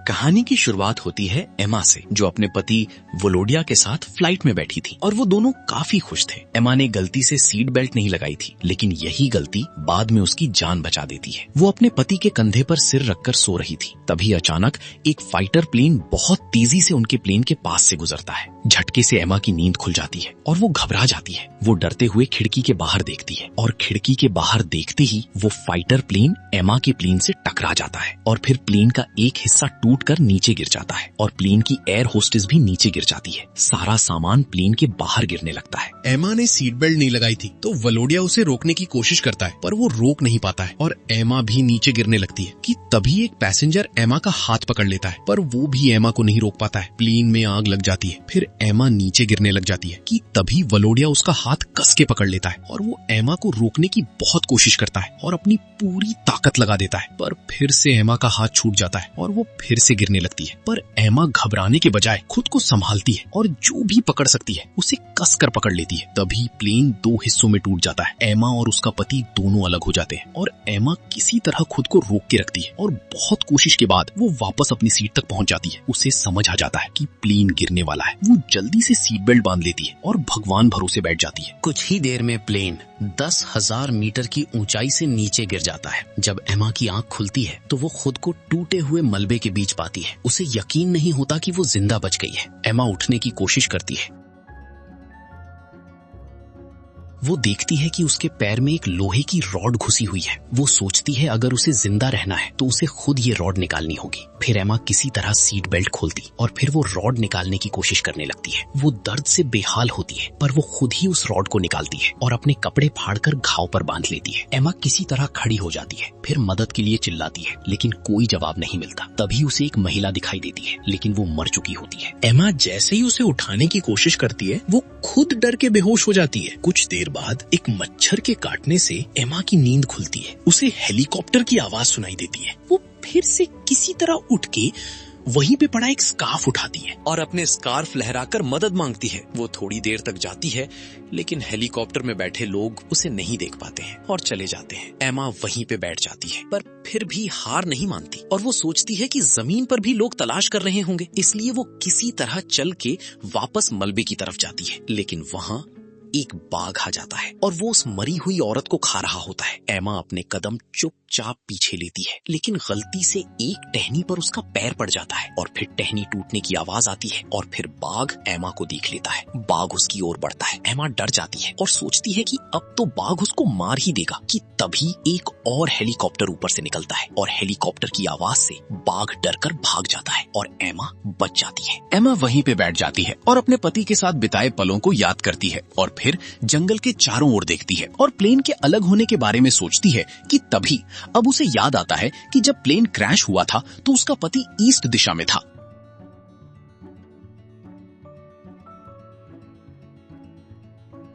कहानी की शुरुआत होती है एमा से, जो अपने पति वोलोडिया के साथ फ्लाइट में बैठी थी और वो दोनों काफी खुश थे। एमा ने गलती से सीट बेल्ट नहीं लगाई थी, लेकिन यही गलती बाद में उसकी जान बचा देती है। वो अपने पति के कंधे पर सिर रखकर सो रही थी, तभी अचानक एक फाइटर प्लेन बहुत तेजी से उनके प्लेन के पास से गुजरता है। झटके से एमा की नींद खुल जाती है और वो घबरा जाती है। वो डरते हुए खिड़की के बाहर देखती है और खिड़की के बाहर देखते ही वो फाइटर प्लेन एमा के प्लेन से टकरा जाता है और फिर प्लेन का एक हिस्सा टूटकर नीचे गिर जाता है और प्लेन की एयर होस्टेस भी नीचे गिर जाती है। सारा सामान प्लेन के बाहर गिरने लगता है। एमा ने सीट बेल्ट नहीं लगाई थी तो वलोडिया उसे रोकने की कोशिश करता है, पर वो रोक नहीं पाता है और एमा भी नीचे गिरने लगती है कि तभी एक पैसेंजर एमा का हाथ पकड़ लेता है, पर वो भी एमा को नहीं रोक पाता है। प्लेन में आग लग जाती है। फिर एमा नीचे गिरने लग जाती है कि तभी वलोडिया उसका हाथ कस के पकड़ लेता है और वो एमा को रोकने की बहुत कोशिश करता है और अपनी पूरी ताकत लगा देता है, पर फिर से एमा का हाथ छूट जाता है और वो फिर से गिरने लगती है। पर एमा घबराने के बजाय खुद को संभालती है और जो भी पकड़ सकती है उसे कस कर पकड़ लेती है। तभी प्लेन दो हिस्सों में टूट जाता है। एमा और उसका पति दोनों अलग हो जाते हैं और एमा किसी तरह खुद को रोक के रखती है और बहुत कोशिश के बाद वो वापस अपनी सीट तक पहुंच जाती है। उसे समझ आ जाता है कि प्लेन गिरने वाला है। वो जल्दी से सीट बेल्ट बांध लेती है और भगवान भरोसे बैठ जाती है। कुछ ही देर में प्लेन 10,000 मीटर की ऊंचाई से नीचे गिर जाता है। जब एमा की आंख खुलती है तो वो खुद को टूटे हुए मलबे के बीच पाती है। उसे यकीन नहीं होता कि वो जिंदा बच गई है। एमा उठने की कोशिश करती है। वो देखती है कि उसके पैर में एक लोहे की रॉड घुसी हुई है। वो सोचती है अगर उसे जिंदा रहना है तो उसे खुद ये रॉड निकालनी होगी। फिर एमा किसी तरह सीट बेल्ट खोलती और फिर वो रॉड निकालने की कोशिश करने लगती है। वो दर्द से बेहाल होती है, पर वो खुद ही उस रॉड को निकालती है और अपने कपड़े फाड़कर घाव पर बांध लेती है। एमा किसी तरह खड़ी हो जाती है, फिर मदद के लिए चिल्लाती है, लेकिन कोई जवाब नहीं मिलता। तभी उसे एक महिला दिखाई देती है, लेकिन वो मर चुकी होती है। एमा जैसे ही उसे उठाने की कोशिश करती है, वो खुद डर के बेहोश हो जाती है। कुछ देर बाद एक मच्छर के काटने से एमा की नींद खुलती है। उसे हेलीकॉप्टर की आवाज सुनाई देती है। वो फिर से किसी तरह उठ के वहीं पे पड़ा एक स्कार्फ उठाती है और अपने स्कार्फ लहराकर मदद मांगती है। वो थोड़ी देर तक जाती है, लेकिन हेलीकॉप्टर में बैठे लोग उसे नहीं देख पाते हैं और चले जाते हैं। एमा वहीं पे बैठ जाती है, पर फिर भी हार नहीं मानती और वो सोचती है कि जमीन पर भी लोग तलाश कर रहे होंगे। इसलिए वो किसी तरह चल के वापस मलबे की तरफ जाती है, लेकिन वहाँ एक बाघ आ जाता है और वो उस मरी हुई औरत को खा रहा होता है। एमा अपने कदम चुपचाप पीछे लेती है, लेकिन गलती से एक टहनी पर उसका पैर पड़ जाता है और फिर टहनी टूटने की आवाज आती है और फिर बाघ एमा को देख लेता है। बाघ उसकी ओर बढ़ता है। एमा डर जाती है और सोचती है कि अब तो बाघ उसको मार ही देगा कि तभी एक और हेलीकॉप्टर ऊपर से निकलता है और हेलीकॉप्टर की आवाज से बाघ डरकर भाग जाता है और एमा बच जाती है। एमा वहीं पे बैठ जाती है और अपने पति के साथ बिताए पलों को याद करती है और फिर जंगल के चारों ओर देखती है और प्लेन के अलग होने के बारे में सोचती है कि तभी अब उसे याद आता है कि जब प्लेन क्रैश हुआ था तो उसका पति ईस्ट दिशा में था।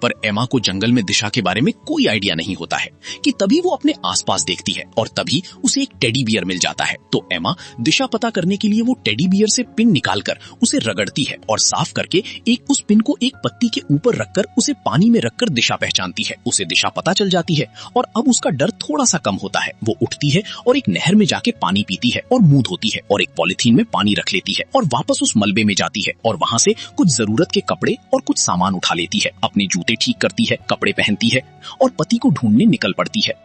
पर एमा को जंगल में दिशा के बारे में कोई आइडिया नहीं होता है कि तभी वो अपने आसपास देखती है और तभी उसे एक टेडी बियर मिल जाता है। तो एमा दिशा पता करने के लिए वो टेडी बियर से पिन निकालकर उसे रगड़ती है और साफ करके उस पिन को एक पत्ती के ऊपर रखकर उसे पानी में रखकर दिशा पहचानती है। उसे दिशा पता चल जाती है और अब उसका डर थोड़ा सा कम होता है। वो उठती है और एक नहर में जाके पानी पीती है और मुंह धोती है और एक पॉलिथीन में पानी रख लेती है और वापस उस मलबे में जाती है और वहां से कुछ जरूरत के कपड़े और कुछ सामान उठा लेती है। अपने जूते ठीक करती है, कपड़े पहनती है और पति को ढूंढने निकल पड़ती है।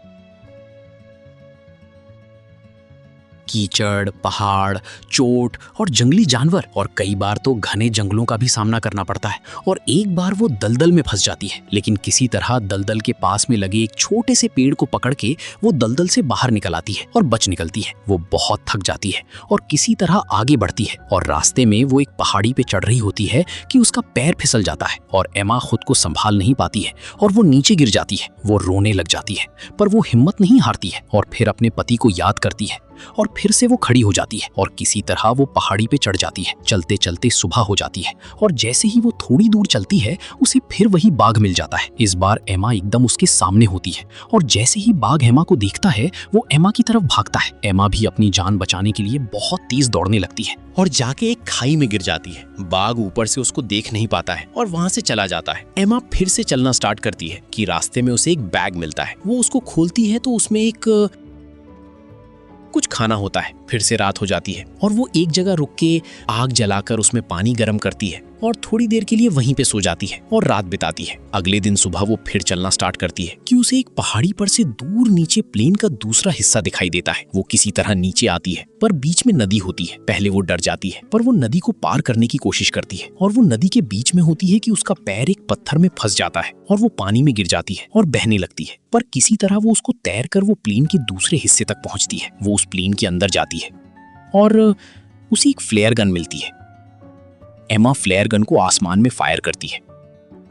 कीचड़, पहाड़, चोट और जंगली जानवर और कई बार तो घने जंगलों का भी सामना करना पड़ता है और एक बार वो दलदल में फंस जाती है, लेकिन किसी तरह दलदल के पास में लगे एक छोटे से पेड़ को पकड़ के वो दलदल से बाहर निकल आती है और बच निकलती है। वो बहुत थक जाती है और किसी तरह आगे बढ़ती है और रास्ते में वो एक पहाड़ी पे चढ़ रही होती है कि उसका पैर फिसल जाता है और एमा खुद को संभाल नहीं पाती है और वो नीचे गिर जाती है। वो रोने लग जाती है, पर वो हिम्मत नहीं हारती है और फिर अपने पति को याद करती है और फिर से वो खड़ी हो जाती है और किसी तरह वो पहाड़ी पे चढ़ जाती है। चलते चलते सुबह हो जाती है और जैसे ही वो थोड़ी दूर चलती है उसे फिर वही बाघ मिल जाता है। इस बार एमा एकदम उसके सामने होती है और जैसे ही बाघ एमा को देखता है वो एमा की तरफ भागता है। एमा भी अपनी जान बचाने के लिए बहुत तेज दौड़ने लगती है और जाके एक खाई में गिर जाती है। बाघ ऊपर से उसको देख नहीं पाता है और वहां से चला जाता है। एमा फिर से चलना स्टार्ट करती है कि रास्ते में उसे एक बैग मिलता है। वो उसको खोलती है तो उसमें एक कुछ खाना होता है। फिर से रात हो जाती है और वो एक जगह रुक के आग जलाकर उसमें पानी गर्म करती है और थोड़ी देर के लिए वहीं पे सो जाती है और रात बिताती है। अगले दिन सुबह वो फिर चलना स्टार्ट करती है कि उसे एक पहाड़ी पर से दूर नीचे प्लेन का दूसरा हिस्सा दिखाई देता है। वो किसी तरह नीचे आती है पर बीच में नदी होती है। पहले वो डर जाती है पर वो नदी को पार करने की कोशिश करती है और वो नदी के बीच में होती है कि उसका पैर एक पत्थर में फंस जाता है और वो पानी में गिर जाती है और बहने लगती है। पर किसी तरह वो उसको तैर कर वो प्लेन के दूसरे हिस्से तक पहुंचती है। वो उस प्लेन के अंदर जाती है और उसे एक फ्लेयर गन मिलती है। एमा फ्लेयर गन को आसमान में फायर करती है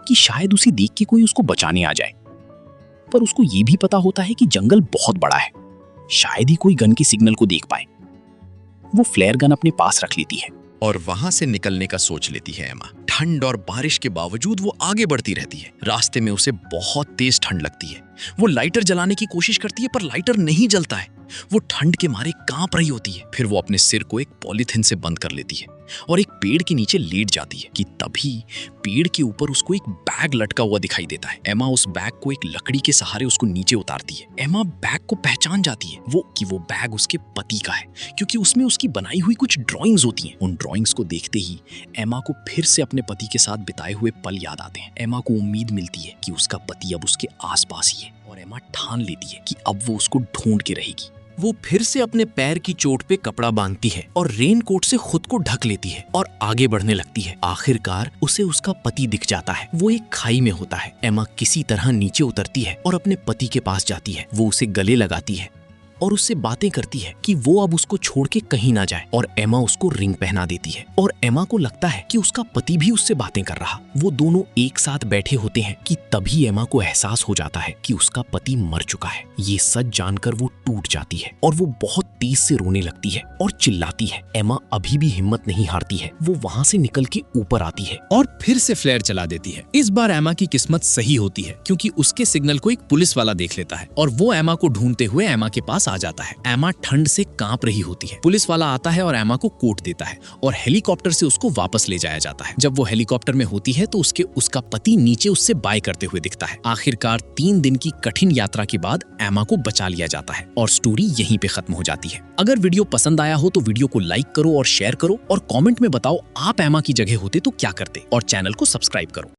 कि शायद उसे देख के कोई उसको बचाने आ जाए, पर उसको ये भी पता होता है कि जंगल बहुत बड़ा है, शायद ही कोई गन के सिग्नल को देख पाए। वो फ्लेयर गन अपने पास रख लेती है और वहां से निकलने का सोच लेती है एमा। ठंड और बारिश के बावजूद वो आगे बढ़ती रहती है। रास्ते में उसे बहुत तेज ठंड लगती है। वो लाइटर जलाने की कोशिश करती है पर लाइटर नहीं जलता है। वो ठंड के मारे कांप रही होती है। फिर वो अपने सिर को एक पॉलीथिन से बंद कर लेती है और एक पेड़ के नीचे लेट जाती है कि तभी पेड़ के ऊपर उसको एक बैग लटका हुआ दिखाई देता है। एमा उस बैग को एक लकड़ी के सहारे उसको नीचे उतारती है। एमा बैग को पहचान जाती है वो बैग उसके पति का है, क्योंकि उसमें उसकी बनाई हुई कुछ ड्राइंग्स होती हैं। उन ड्राइंग्स को देखते ही एमा को फिर से अपने पति के साथ बिताए हुए पल याद आते हैं। एमा को उम्मीद मिलती है कि उसका पति अब उसके आसपास ही है और एमा ठान लेती है कि अब वो उसको ढूंढ के रहेगी। वो फिर से अपने पैर की चोट पे कपड़ा बांधती है और रेनकोट से खुद को ढक लेती है और आगे बढ़ने लगती है। आखिरकार उसे उसका पति दिख जाता है। वो एक खाई में होता है। एमा किसी तरह नीचे उतरती है और अपने पति के पास जाती है। वो उसे गले लगाती है और उससे बातें करती है कि वो अब उसको छोड़ के कहीं ना जाए और एमा उसको रिंग पहना देती है और एमा को लगता है कि उसका पति भी उससे बातें कर रहा। वो दोनों एक साथ बैठे होते हैं कि तभी एमा को एहसास हो जाता है कि उसका पति मर चुका है। ये सच जानकर वो टूट जाती है और वो बहुत तेज से रोने लगती है और चिल्लाती है। एमा अभी भी हिम्मत नहीं हारती है। वो वहाँ से निकल के ऊपर आती है और फिर से फ्लेयर चला देती है। इस बार एमा की किस्मत सही होती है क्योंकि उसके सिग्नल को एक पुलिस वाला देख लेता है और वो एमा को ढूंढते हुए एमा के पास आ जाता है। एमा ठंड से कांप रही होती है। पुलिस वाला आता है और एमा को कोट देता है और हेलीकॉप्टर से उसको वापस ले जाया जाता है। जब वो हेलीकॉप्टर में होती है तो उसका पति नीचे उससे बाय करते हुए दिखता है। आखिरकार 3 दिन की कठिन यात्रा के बाद एमा को बचा लिया जाता है और स्टोरी यहीं पे खत्म हो जाती है। अगर वीडियो पसंद आया हो तो वीडियो को लाइक करो और शेयर करो और कमेंट में बताओ आप एमा की जगह होते तो क्या करते, और चैनल को सब्सक्राइब करो।